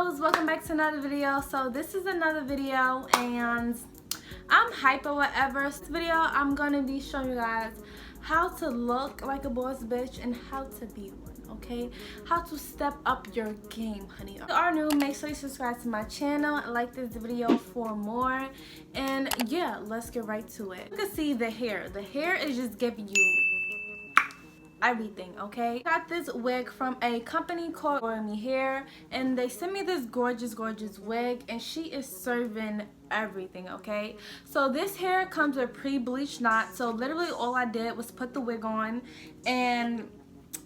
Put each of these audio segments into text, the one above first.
loves, welcome back to another video. So this is another video and I'm hype or whatever. This video I'm gonna be showing you guys how to look like a boss bitch and how to be one, okay? How to step up your game, honey. If you are new, make sure you subscribe to my channel and like this video for more. And yeah, let's get right to it. You can see the hair. The hair is just giving you everything, okay? Got this wig from a company called Royalme hair, and they sent me this gorgeous wig, and she is serving everything, okay? So this hair comes with pre-bleached knots, so literally all I did was put the wig on and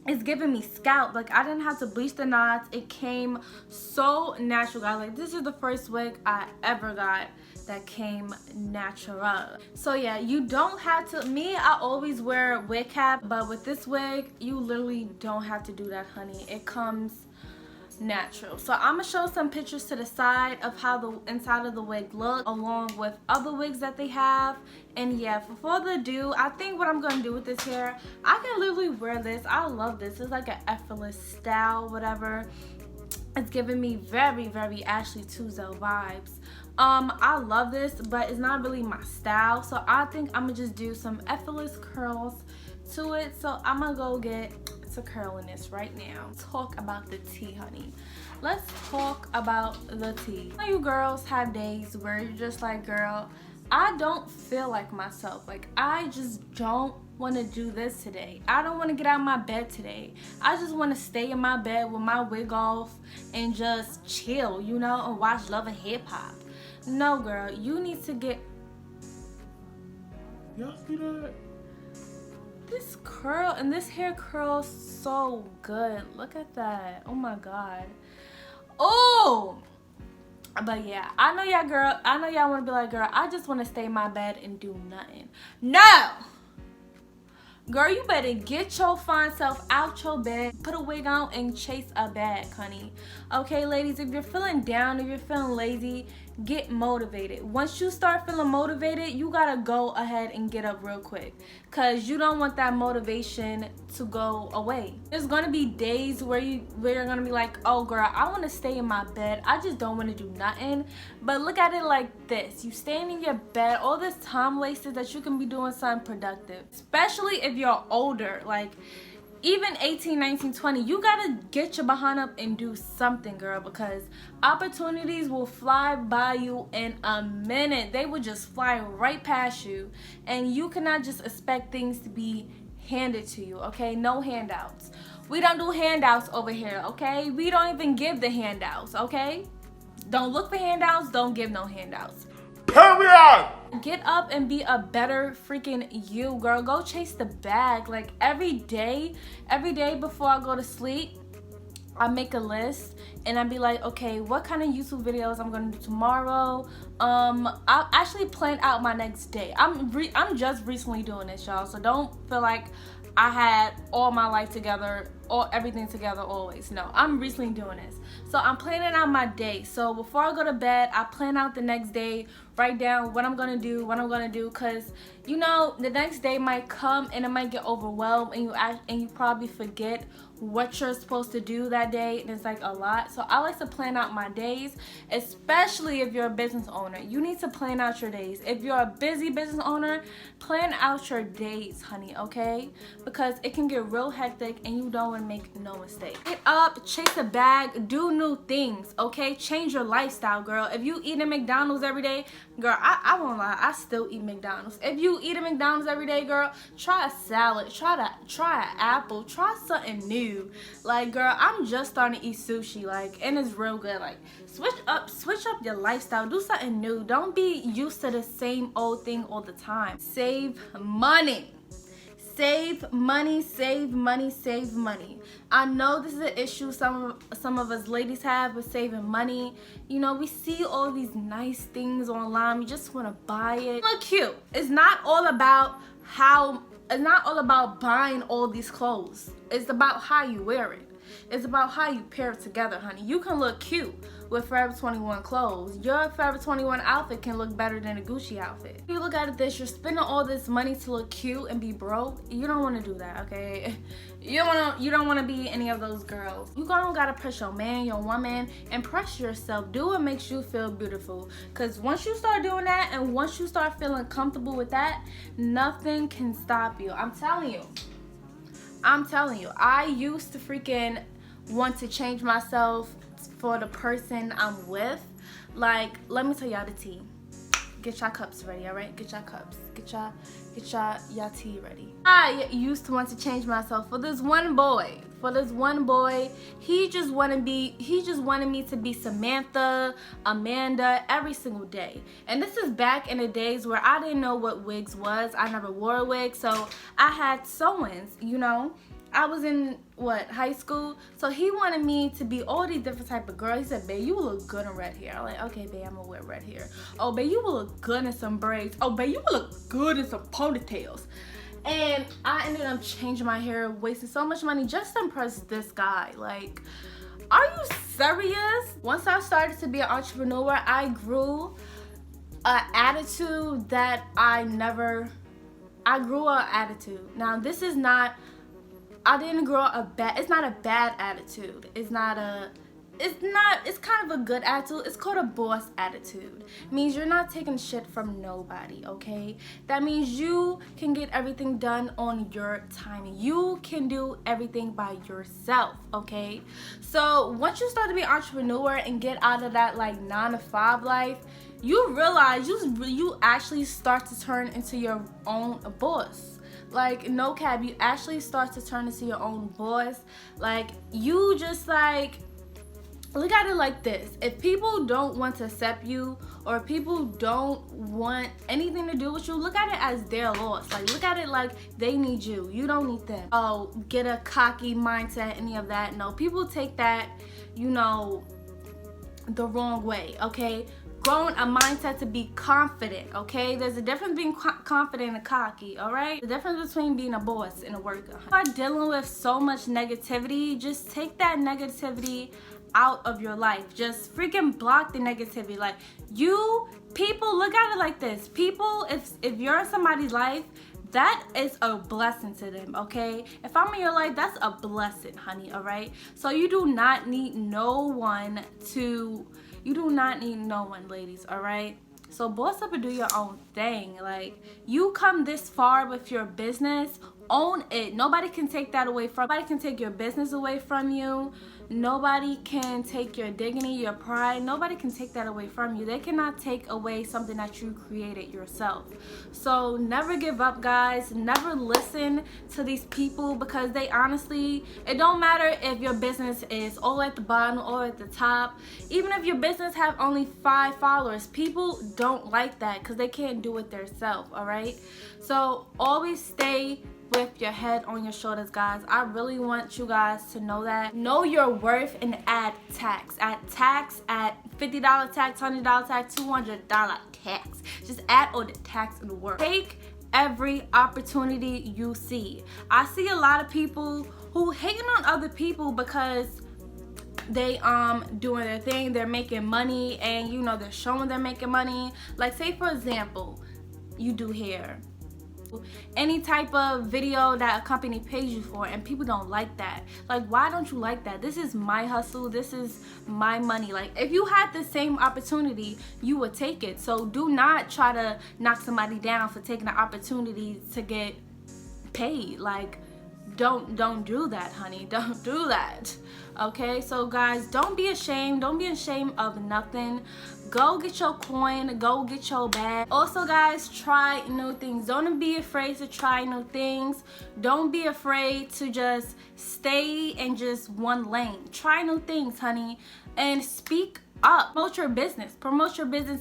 it's giving me scalp. Like, I didn't have to bleach the knots. It came so natural, guys. Like, this is the first wig I ever got that came natural. So yeah, you don't have to. I always wear wig cap, but with this wig you literally don't have to do that, honey. It comes natural. So I'm gonna show some pictures to the side of how the inside of the wig look, along with other wigs that they have. And yeah, for further ado, I think what I'm gonna do with this hair, I can literally wear this. I love this. It's like an effortless style, whatever. It's giving me very Ashley Tisdale vibes. I love this, but it's not really my style, so I think I'm gonna just do some effortless curls to it. So I'm gonna go get to curling this right now. Talk about the tea, honey. Let's talk about the tea. You girls have days where you're just like, girl, I don't feel like myself. Like, I just don't want to do this today. I don't want to get out of my bed today. I just want to stay in my bed with my wig off and just chill, you know, and watch Love and Hip Hop. No, girl, you need to get... Y'all see that? This curl and this hair curls so good. Look at that. Oh my god. Oh! But yeah, I know y'all want to be like, girl, I just want to stay in my bed and do nothing. No! Girl, you better get your fine self out your bed, put a wig on, and chase a bag, honey. Okay, ladies, if you're feeling down, if you're feeling lazy, get motivated. Once you start feeling motivated, you gotta go ahead and get up real quick, because you don't want that motivation to go away. There's gonna be days where you're gonna be like, oh girl, I want to stay in my bed, I just don't want to do nothing. But look at it like this: you staying in your bed, all this time wasted that you can be doing something productive. Especially if you're older, like even 18, 19, 20, you gotta get your behind up and do something, girl, because opportunities will fly by you in a minute. They will just fly right past you, and you cannot just expect things to be handed to you, okay? No handouts. We don't do handouts over here, okay? We don't even give the handouts, okay? Don't look for handouts, don't give no handouts. Period! Get up and be a better freaking you, girl. Go chase the bag. Like, every day before I go to sleep, I make a list and I be like, okay, what kind of YouTube videos I'm gonna do tomorrow. I actually planned out my next day. I'm just recently doing this, y'all, so don't feel like I had all my life together, or everything together always. No, I'm recently doing this. So I'm planning out my day. So before I go to bed, I plan out the next day, write down what I'm gonna do, because you know the next day might come and it might get overwhelmed, and you probably forget what you're supposed to do that day, and it's like a lot. So I like to plan out my days, especially if you're a business owner. You need to plan out your days. If you're a busy business owner, plan out your days, honey, okay? Because it can get real hectic and you don't want to make no mistake. Get up, chase a bag, do new things, okay? Change your lifestyle, girl. If you eat at McDonald's every day, girl, I won't lie, I still eat McDonald's. If you eat at McDonald's every day, girl, try a salad, try an apple, try something new. Like, girl, I'm just starting to eat sushi, like, and it's real good. Like, switch up your lifestyle, do something new. Don't be used to the same old thing all the time. Save money. Save money, save money, save money. I know this is an issue some of us ladies have with saving money. You know, we see all these nice things online, we just want to buy it. Look cute. It's not all about buying all these clothes. It's about how you wear it. It's about how you pair it together, honey. You can look cute with Forever 21 clothes. Your Forever 21 outfit can look better than a Gucci outfit. If you look at it this, you're spending all this money to look cute and be broke. You don't want to do that, okay? You don't want to be any of those girls. You gotta push your man, your woman, and press yourself. Do what makes you feel beautiful. Because once you start doing that and once you start feeling comfortable with that, nothing can stop you. I'm telling you. I used to freaking want to change myself for the person I'm with. Like, let me tell y'all the tea. Get y'all cups ready, all right? Get y'all cups. Get y'all tea ready. I used to want to change myself for this one boy. He just wanted me to be Samantha, Amanda, every single day. And this is back in the days where I didn't know what wigs was. I never wore a wig, so I had sew-ins, you know. I was in, high school? So he wanted me to be all these different type of girls. He said, babe, you will look good in red hair. I'm like, okay, babe, I'm gonna wear red hair. Oh, babe, you will look good in some braids. Oh, babe, you will look good in some ponytails. And I ended up changing my hair, wasting so much money just to impress this guy. Like, are you serious? Once I started to be an entrepreneur, I grew an attitude that I grew an attitude. Now, this is not, I didn't grow it's not a bad attitude. It's kind of a good attitude. It's called a boss attitude. It means you're not taking shit from nobody, okay? That means you can get everything done on your timing. You can do everything by yourself, okay? So once you start to be an entrepreneur and get out of that like 9-to-5 life, you realize you actually start to turn into your own boss. Like, no cap, you actually start to turn into your own boss. Like, you just like, look at it like this. If people don't want to accept you, or people don't want anything to do with you, look at it as their loss. Like, look at it like they need you. You don't need them. Oh, get a cocky mindset, any of that. No, people take that, you know, the wrong way, okay? Growing a mindset to be confident, okay? There's a difference between confident and cocky, all right? The difference between being a boss and a worker. If you're dealing with so much negativity, just take that negativity out of your life. Just freaking block the negativity. Like, people, look at it like this. People, if you're in somebody's life, that is a blessing to them, okay? If I'm in your life, that's a blessing, honey, all right? So you do not need no one, ladies, all right? So boss up and do your own thing. Like, you come this far with your business, own it. Nobody can take that away from you. Nobody can take your business away from you. Nobody can take your dignity, your pride. Nobody can take that away from you. They cannot take away something that you created yourself. So never give up, guys. Never listen to these people, because they honestly, it don't matter if your business is all at the bottom or at the top. Even if your business have only 5 followers, people don't like that because they can't do it themselves, all right? So always stay with your head on your shoulders, guys. I really want you guys to know that. Know your worth and add tax. Add tax, add $50 tax, $100 tax, $200 tax. Just add all the tax in the world. Take every opportunity you see. I see a lot of people who hating on other people because they doing their thing, they're making money, and you know, they're showing they're making money. Like, say for example, you do hair, any type of video that a company pays you for, and people don't like that. Like, why don't you like that? This is my hustle, this is my money. Like, if you had the same opportunity, you would take it. So do not try to knock somebody down for taking the opportunity to get paid. Like, don't do that, honey. Don't do that, okay? So guys, don't be ashamed. Don't be ashamed of nothing. Go get your coin, go get your bag. Also guys, try new things. Don't be afraid to try new things. Don't be afraid to just stay in just one lane. Try new things, honey, and speak up. Promote your business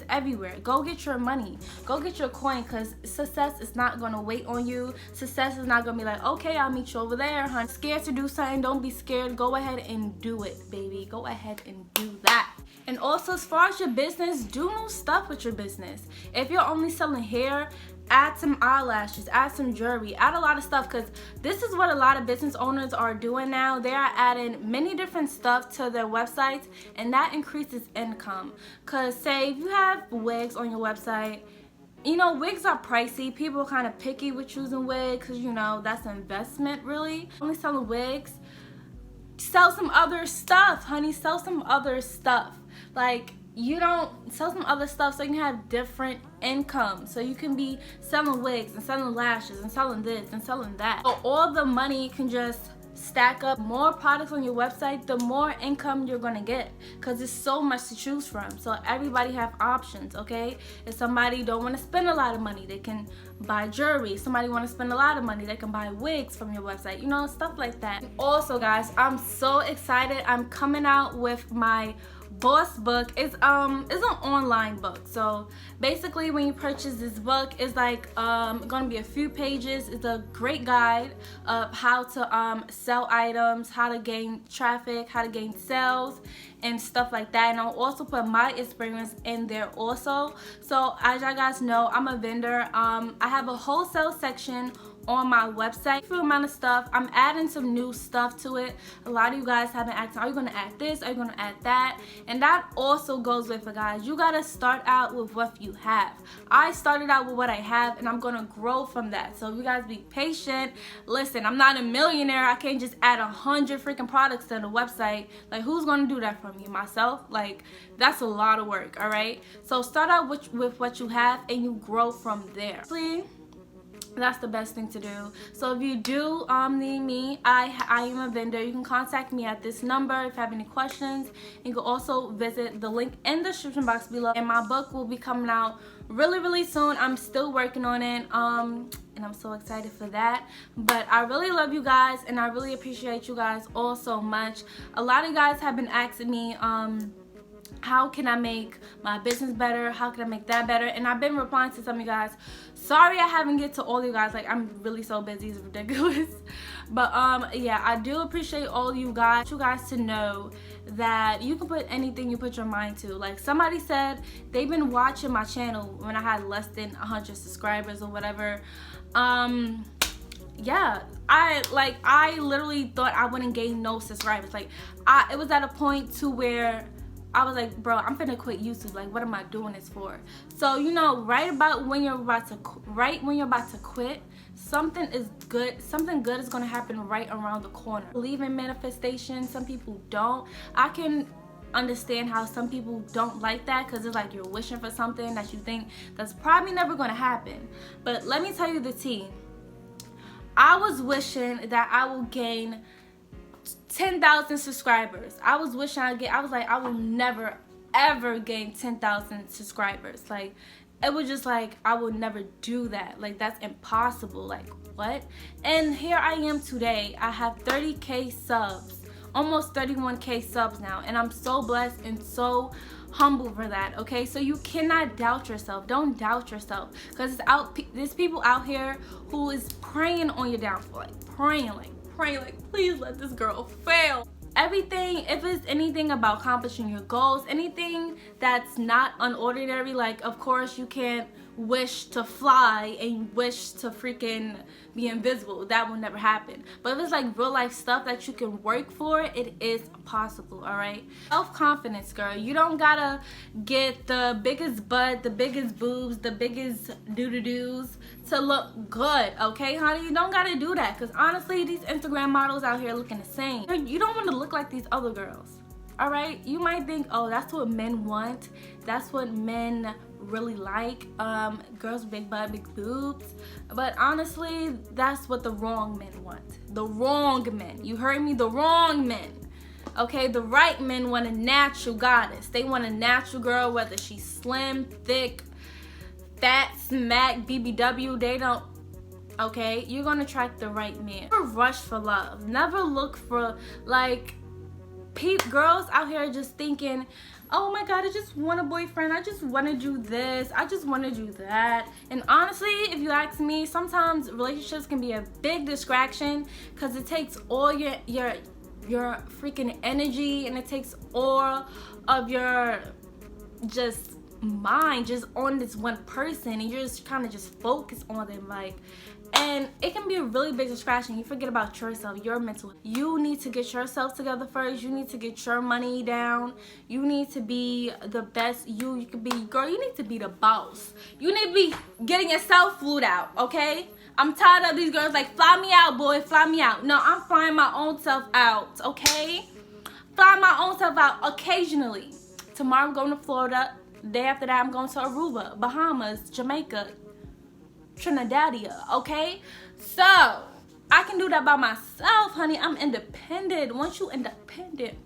everywhere. Go get your money, go get your coin, because success is not going to wait on you. Success is not going to be like, okay, I'll meet you over there, honey. Scared to do something, don't be scared. Go ahead and do it, baby. Go ahead and do that. And also, as far as your business, do new stuff with your business. If you're only selling hair, add some eyelashes, add some jewelry, add a lot of stuff, because this is what a lot of business owners are doing now. They are adding many different stuff to their websites, and that increases income. Because say if you have wigs on your website, you know, wigs are pricey. People are kind of picky with choosing wigs because, you know, that's an investment really. Only selling wigs, sell some other stuff, honey. Sell some other stuff. Like, you don't sell some other stuff so you can have different income. So you can be selling wigs and selling lashes and selling this and selling that. So all the money can just stack up. More products on your website, the more income you're gonna get, because there's so much to choose from. So everybody have options, okay? If somebody don't want to spend a lot of money, they can buy jewelry. Somebody want to spend a lot of money, they can buy wigs from your website, you know, stuff like that. Also guys, I'm so excited. I'm coming out with my boss book. It's an online book. So basically when you purchase this book, it's like gonna be a few pages. It's a great guide of how to sell items, how to gain traffic, how to gain sales and stuff like that. And I'll also put my experience in there also. So as y'all guys know, I'm a vendor. I have a wholesale section on my website. For amount of stuff, I'm adding some new stuff to it. A lot of you guys have been asking, are you gonna add this, are you gonna add that? And that also goes with it, guys. You gotta start out with what you have. I started out with what I have, and I'm gonna grow from that. So you guys be patient. Listen, I'm not a millionaire. I can't just add 100 freaking products to the website. Like, who's gonna do that for me? Myself? Like, that's a lot of work. All right, so start out with what you have and you grow from there. See, that's the best thing to do. So if you do need me, I am a vendor. You can contact me at this number if you have any questions. You can also visit the link in the description box below. And my book will be coming out really soon. I'm still working on it, and I'm so excited for that. But I really love you guys, and I really appreciate you guys all so much. A lot of you guys have been asking me how can I make my business better? How can I make that better? And I've been replying to some of you guys. Sorry I haven't get to all of you guys. Like, I'm really so busy. It's ridiculous. But yeah, I do appreciate all you guys. You guys to know that you can put anything you put your mind to. Like, somebody said they've been watching my channel when I had less than 100 subscribers or whatever. Yeah, I literally thought I wouldn't gain no subscribers. Like, it was at a point to where I was like, bro, I'm finna quit YouTube. Like, what am I doing this for? So, you know, right when you're about to quit, something good is gonna happen right around the corner. Believe in manifestation. Some people don't. I can understand how some people don't like that, because it's like you're wishing for something that you think that's probably never gonna happen. But let me tell you the tea. I was wishing that I will gain 10,000 subscribers. I was wishing I was like, I will never ever gain 10,000 subscribers. Like, it was just like, I would never do that. Like, that's impossible. Like, what? And here I am today. I have 30K subs, almost 31K subs now, and I'm so blessed and so humble for that. Okay, so you cannot doubt yourself. Don't doubt yourself, because there's people out here who is praying on your downfall, like praying like, please let this girl fail. Everything, if it's anything about accomplishing your goals, anything that's not unordinary, like, of course you can't wish to fly and wish to freaking be invisible. That will never happen. But if it's like real life stuff that you can work for, it is possible. All right, self-confidence, girl. You don't gotta get the biggest butt, the biggest boobs, the biggest doo-doo-doos to look good, okay, honey? You don't gotta do that, because honestly, these Instagram models out here looking the same. You don't want to look like these other girls. All right, you might think, oh, that's what men want, that's what men really like, girls with big butt, big boobs. But honestly, that's what the wrong men want. The wrong men. You heard me? The wrong men. Okay, the right men want a natural goddess. They want a natural girl, whether she's slim, thick, fat, smack, BBW. They don't. Okay, you're gonna attract the right man. Never rush for love. Never look for, like, girls out here just thinking, oh my god, I just want a boyfriend, I just want to do this, I just want to do that. And honestly, if you ask me, sometimes relationships can be a big distraction, because it takes all your your freaking energy, and it takes all of your just mind just on this one person, and you're just kind of just focus on them, like, and it can be a really big distraction. You forget about yourself, your mental health. You need to get yourself together first. You need to get your money down. You need to be the best you can be. Girl, you need to be the boss. You need to be getting yourself flued out, okay? I'm tired of these girls like, fly me out, boy, fly me out. No, I'm flying my own self out, okay? Flying my own self out occasionally. Tomorrow I'm going to Florida. Day after that I'm going to Aruba, Bahamas, Jamaica, Trinidad, okay? So I can do that by myself, honey. I'm independent. Once you independent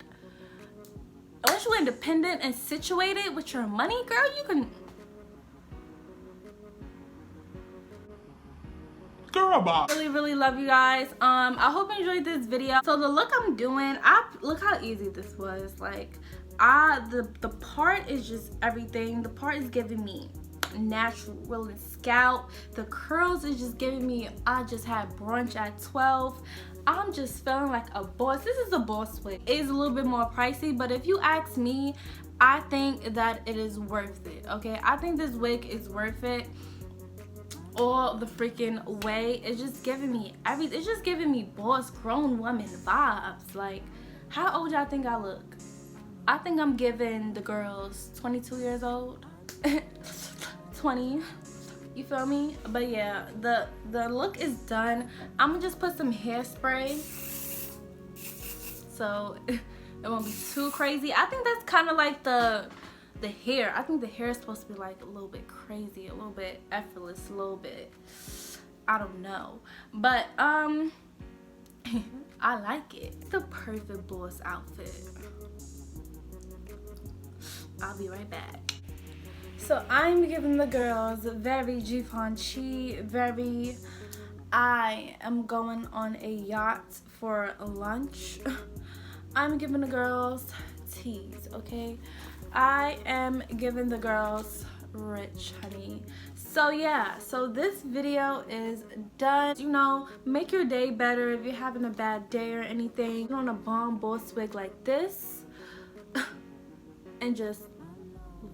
and situated with your money, girl, you can. Girl, bye. Really love you guys. I hope you enjoyed this video. So the look I'm doing, look how easy this was. Like, the part is just everything. The part is giving me natural and scalp. The curls is just giving me, I just had brunch at 12. I'm just feeling like a boss. This is a boss wig. It is a little bit more pricey, but if you ask me, I think that it is worth it, okay? I think this wig is worth it all the freaking way. It's just giving me everything. It's just giving me boss, grown woman vibes. Like, how old y'all think I look? I think I'm giving the girls 22 years old. 20, you feel me? But yeah, the look is done. I'm gonna just put some hairspray so it won't be too crazy. I think that's kind of like the hair. I think the hair is supposed to be like a little bit crazy, a little bit effortless, a little bit, I don't know, but I like it. The perfect boss outfit. I'll be right back. So I'm giving the girls very Givenchy, very, I am going on a yacht for lunch. I'm giving the girls teas, okay? I am giving the girls rich, honey. So yeah, so this video is done. You know, make your day better if you're having a bad day or anything. Put on a bomb boss wig like this and just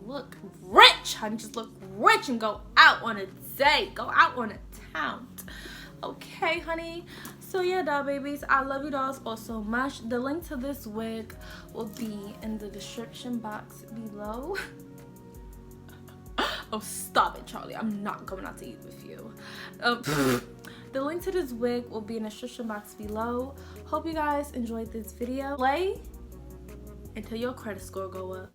look rich, honey. Just look rich and go out on a date, go out on a town, okay, honey? So yeah, doll babies, I love you dolls all so much. The link to this wig will be in the description box below. Oh, stop it, Charlie. I'm not going out to eat with you. The link to this wig will be in the description box below. Hope you guys enjoyed this video. Play until your credit score go up.